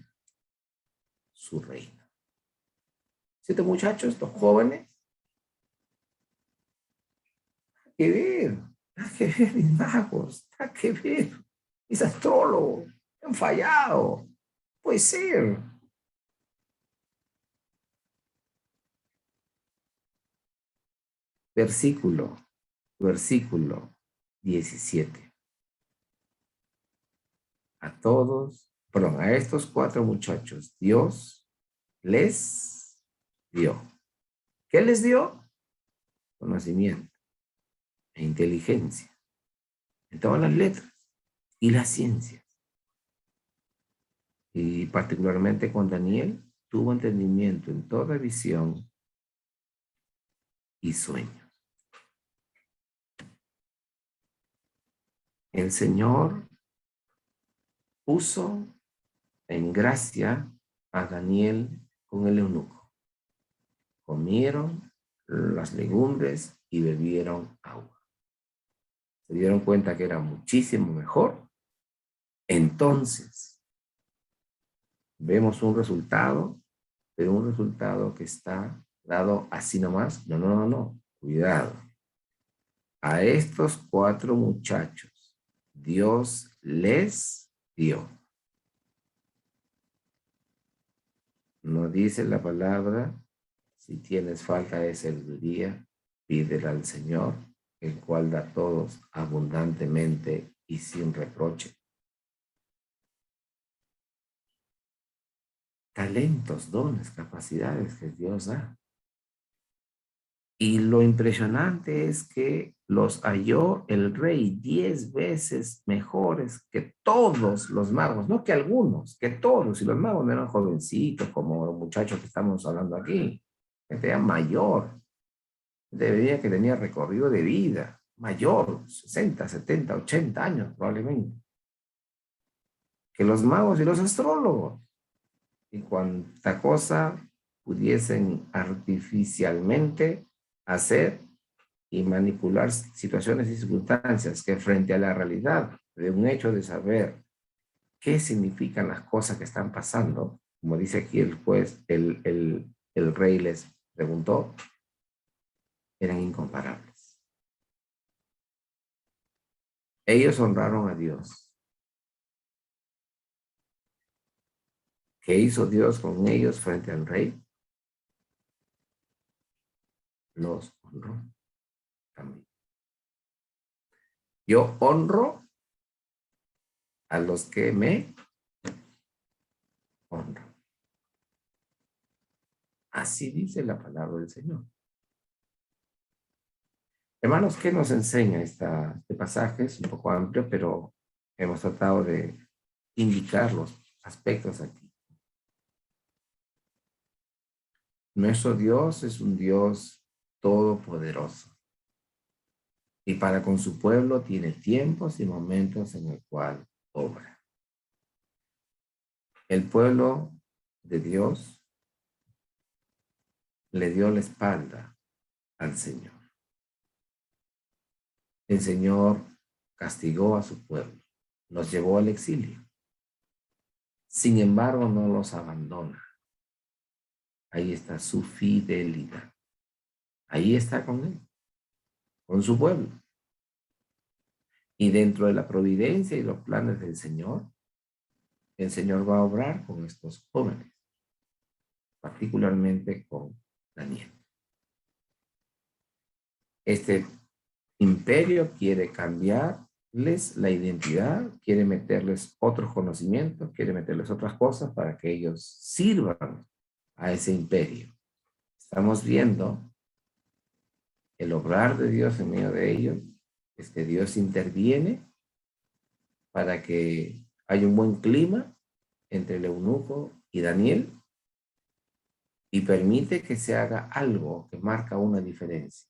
su reino. 7 muchachos, estos jóvenes, que ver, nada que ver mis magos, nada que ver mis astrólogos, han fallado, puede ser. Versículo versículo 17. A estos 4 muchachos, Dios les dio. ¿Qué les dio? Conocimiento e inteligencia en todas las letras y las ciencias. Y particularmente con Daniel, tuvo entendimiento en toda visión y sueño. El Señor puso en gracia a Daniel con el eunuco. Comieron las legumbres y bebieron agua. Se dieron cuenta que era muchísimo mejor. Entonces, vemos un resultado, pero un resultado que está dado así nomás. No. Cuidado. A estos 4 muchachos, Dios les dio. No dice la palabra, si tienes falta de sabiduría, pídela al Señor, el cual da a todos abundantemente y sin reproche. Talentos, dones, capacidades que Dios da. Y lo impresionante es que los halló el rey 10 veces mejores que todos los magos, no que algunos, que todos. Y los magos no eran jovencitos como los muchachos que estamos hablando aquí, gente ya mayor, debería que tenía recorrido de vida, mayor, 60, 70, 80 años probablemente, que los magos y los astrólogos. Y cuanta cosa pudiesen artificialmente hacer y manipular situaciones y circunstancias que frente a la realidad de un hecho de saber qué significan las cosas que están pasando, como dice aquí el juez, el rey les preguntó, eran incomparables. Ellos honraron a Dios. ¿Qué hizo Dios con ellos frente al rey? Los honró también. Yo honro a los que me honran. Así dice la palabra del Señor. Hermanos, ¿qué nos enseña este pasaje? Es un poco amplio, pero hemos tratado de indicar los aspectos aquí. Nuestro Dios es un Dios todopoderoso. Y para con su pueblo tiene tiempos y momentos en el cual obra. El pueblo de Dios le dio la espalda al Señor. El Señor castigó a su pueblo, los llevó al exilio. Sin embargo, no los abandona. Ahí está su fidelidad. Ahí está con él, con su pueblo. Y dentro de la providencia y los planes del Señor, el Señor va a obrar con estos jóvenes, particularmente con Daniel. Este imperio quiere cambiarles la identidad, quiere meterles otros conocimientos, quiere meterles otras cosas para que ellos sirvan a ese imperio. Estamos viendo el obrar de Dios en medio de ellos. Dios interviene para que haya un buen clima entre el eunuco y Daniel y permite que se haga algo que marca una diferencia.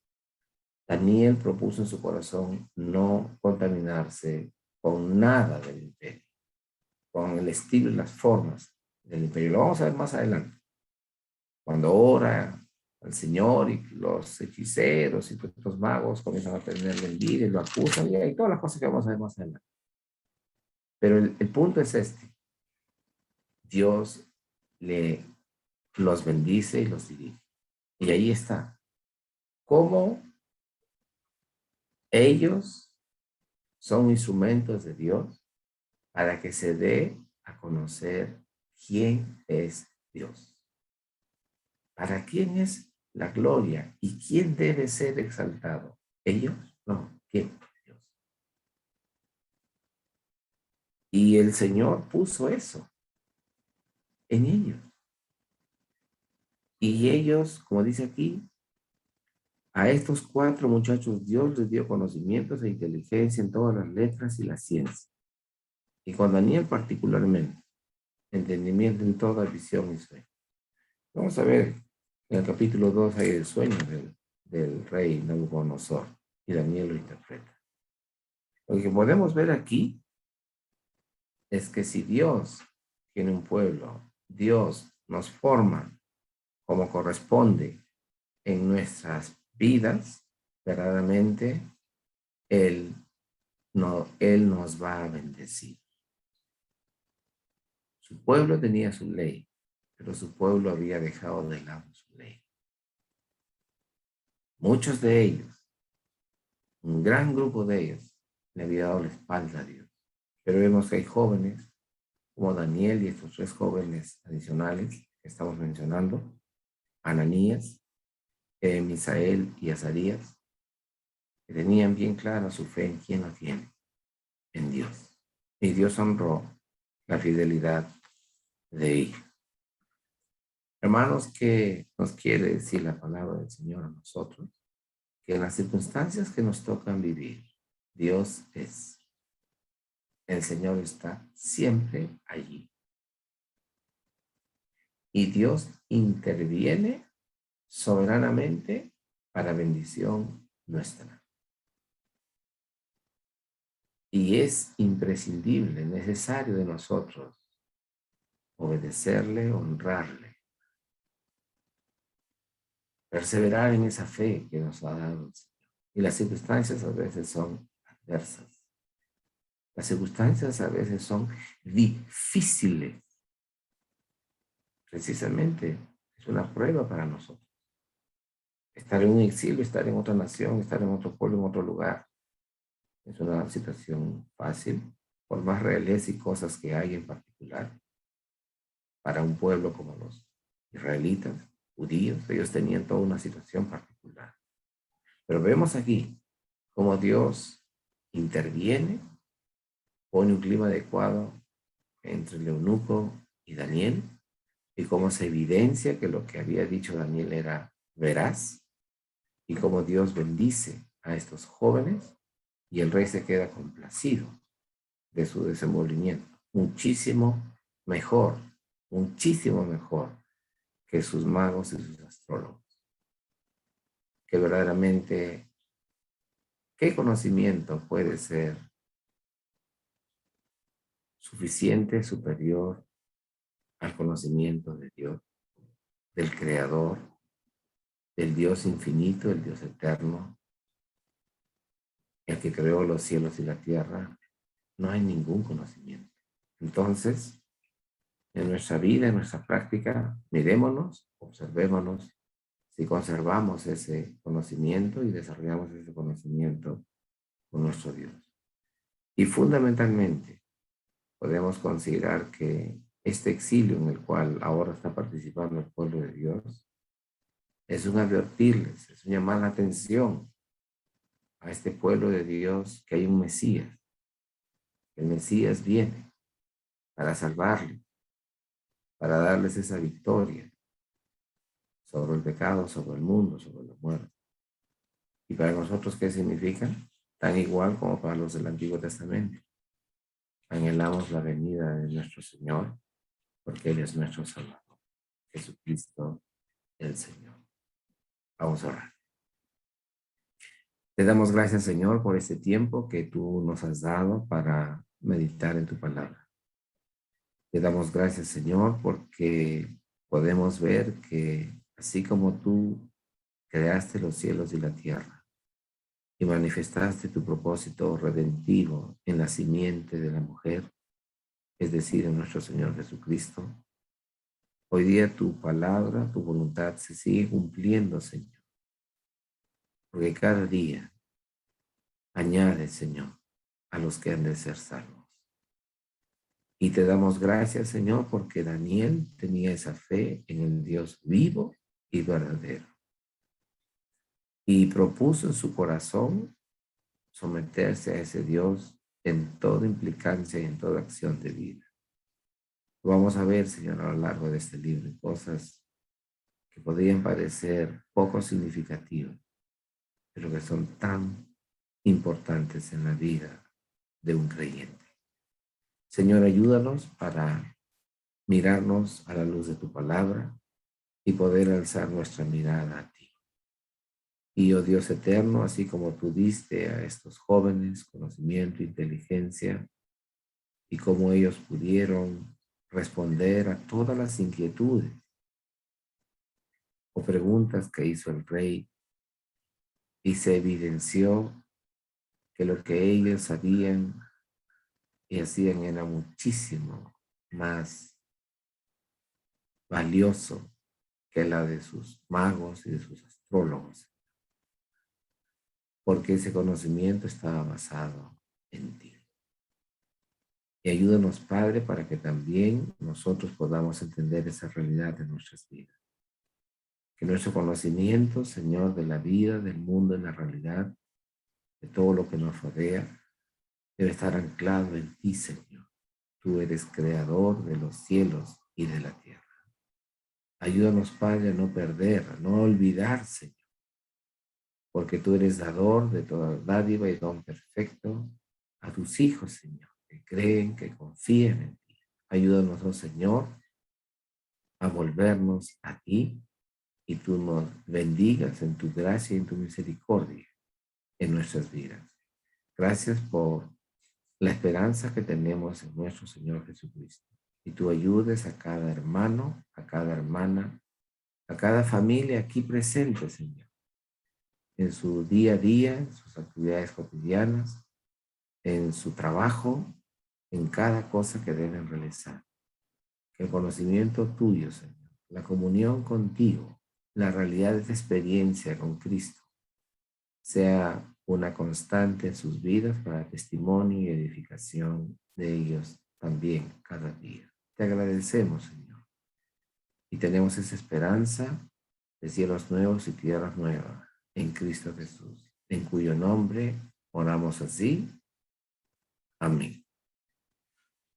Daniel propuso en su corazón no contaminarse con nada del imperio, con el estilo y las formas del imperio. Lo vamos a ver más adelante. Cuando ora al Señor y los hechiceros y todos los magos comienzan a tener envidia y lo acusan y hay todas las cosas que vamos a ver más adelante. Pero el punto es este. Dios los bendice y los dirige. Y ahí está. ¿Cómo ellos son instrumentos de Dios para que se dé a conocer quién es Dios? ¿Para quién es la gloria y quién debe ser exaltado? ¿Ellos? No, ¿quién? Dios. Y el Señor puso eso en ellos. Y ellos, como dice aquí, a estos 4 muchachos Dios les dio conocimientos e inteligencia en todas las letras y la ciencia. Y con Daniel particularmente, entendimiento en toda visión y sueño. Vamos a ver, en el capítulo 2 hay el sueño del rey Nabucodonosor y Daniel lo interpreta. Lo que podemos ver aquí es que si Dios tiene un pueblo, Dios nos forma como corresponde en nuestras vidas, verdaderamente Él nos va a bendecir. Su pueblo tenía su ley, pero su pueblo había dejado de lado su ley. Muchos de ellos, un gran grupo de ellos, le había dado la espalda a Dios. Pero vemos que hay jóvenes como Daniel y estos 3 jóvenes adicionales que estamos mencionando, Ananías, Misael y Azarías, que tenían bien clara su fe en quién la tiene, en Dios. Y Dios honró la fidelidad de ellos. Hermanos, ¿qué nos quiere decir la palabra del Señor a nosotros? Que en las circunstancias que nos tocan vivir, Dios es. El Señor está siempre allí. Y Dios interviene soberanamente para bendición nuestra. Y es imprescindible, necesario de nosotros obedecerle, honrarle, perseverar en esa fe que nos ha dado el Señor. Y las circunstancias a veces son adversas. Las circunstancias a veces son difíciles. Precisamente es una prueba para nosotros. Estar en un exilio, estar en otra nación, estar en otro pueblo, en otro lugar, es una situación fácil, por más realeza y cosas que hay en particular. Para un pueblo como los israelitas, judíos, ellos tenían toda una situación particular. Pero vemos aquí cómo Dios interviene, pone un clima adecuado entre el eunuco y Daniel, y cómo se evidencia que lo que había dicho Daniel era veraz, y cómo Dios bendice a estos jóvenes, y el rey se queda complacido de su desenvolvimiento. Muchísimo mejor que sus magos y sus astrólogos. Que verdaderamente, ¿qué conocimiento puede ser suficiente, superior al conocimiento de Dios, del Creador, del Dios infinito, el Dios eterno, el que creó los cielos y la tierra? No hay ningún conocimiento. Entonces, en nuestra vida, en nuestra práctica, mirémonos, observémonos si conservamos ese conocimiento y desarrollamos ese conocimiento con nuestro Dios. Y fundamentalmente, podemos considerar que este exilio en el cual ahora está participando el pueblo de Dios es un advertirles, es un llamar la atención a este pueblo de Dios que hay un Mesías. El Mesías viene para salvarles, para darles esa victoria sobre el pecado, sobre el mundo, sobre la muerte. ¿Y para nosotros qué significa? Tan igual como para los del Antiguo Testamento. Anhelamos la venida de nuestro Señor, porque Él es nuestro Salvador, Jesucristo el Señor. Vamos a orar. Te damos gracias, Señor, por este tiempo que tú nos has dado para meditar en tu palabra. Te damos gracias, Señor, porque podemos ver que así como tú creaste los cielos y la tierra y manifestaste tu propósito redentivo en la simiente de la mujer, es decir, en nuestro Señor Jesucristo, hoy día tu palabra, tu voluntad se sigue cumpliendo, Señor, porque cada día añade, Señor, a los que han de ser salvos. Y te damos gracias, Señor, porque Daniel tenía esa fe en el Dios vivo y verdadero. Y propuso en su corazón someterse a ese Dios en toda implicancia y en toda acción de vida. Vamos a ver, Señor, a lo largo de este libro, cosas que podrían parecer poco significativas, pero que son tan importantes en la vida de un creyente. Señor, ayúdanos para mirarnos a la luz de tu palabra y poder alzar nuestra mirada a ti. Y, oh Dios eterno, así como tú diste a estos jóvenes conocimiento, inteligencia, y cómo ellos pudieron responder a todas las inquietudes o preguntas que hizo el rey, y se evidenció que lo que ellos sabían y hacían era muchísimo más valioso que la de sus magos y de sus astrólogos, porque ese conocimiento estaba basado en ti. Y ayúdanos, Padre, para que también nosotros podamos entender esa realidad de nuestras vidas. Que nuestro conocimiento, Señor, de la vida, del mundo, de la realidad, de todo lo que nos rodea, debe estar anclado en ti, Señor. Tú eres creador de los cielos y de la tierra. Ayúdanos, Padre, a no perder, a no olvidar, Señor, porque tú eres dador de toda dádiva y don perfecto a tus hijos, Señor, que creen, que confían en ti. Ayúdanos, oh Señor, a volvernos a ti y tú nos bendigas en tu gracia y en tu misericordia en nuestras vidas. Gracias por la esperanza que tenemos en nuestro Señor Jesucristo. Y tú ayudes a cada hermano, a cada hermana, a cada familia aquí presente, Señor, en su día a día, en sus actividades cotidianas, en su trabajo, en cada cosa que deben realizar. Que el conocimiento tuyo, Señor, la comunión contigo, la realidad de esta experiencia con Cristo, sea una constante en sus vidas para testimonio y edificación de ellos también cada día. Te agradecemos, Señor, y tenemos esa esperanza de cielos nuevos y tierras nuevas en Cristo Jesús, en cuyo nombre oramos así. Amén.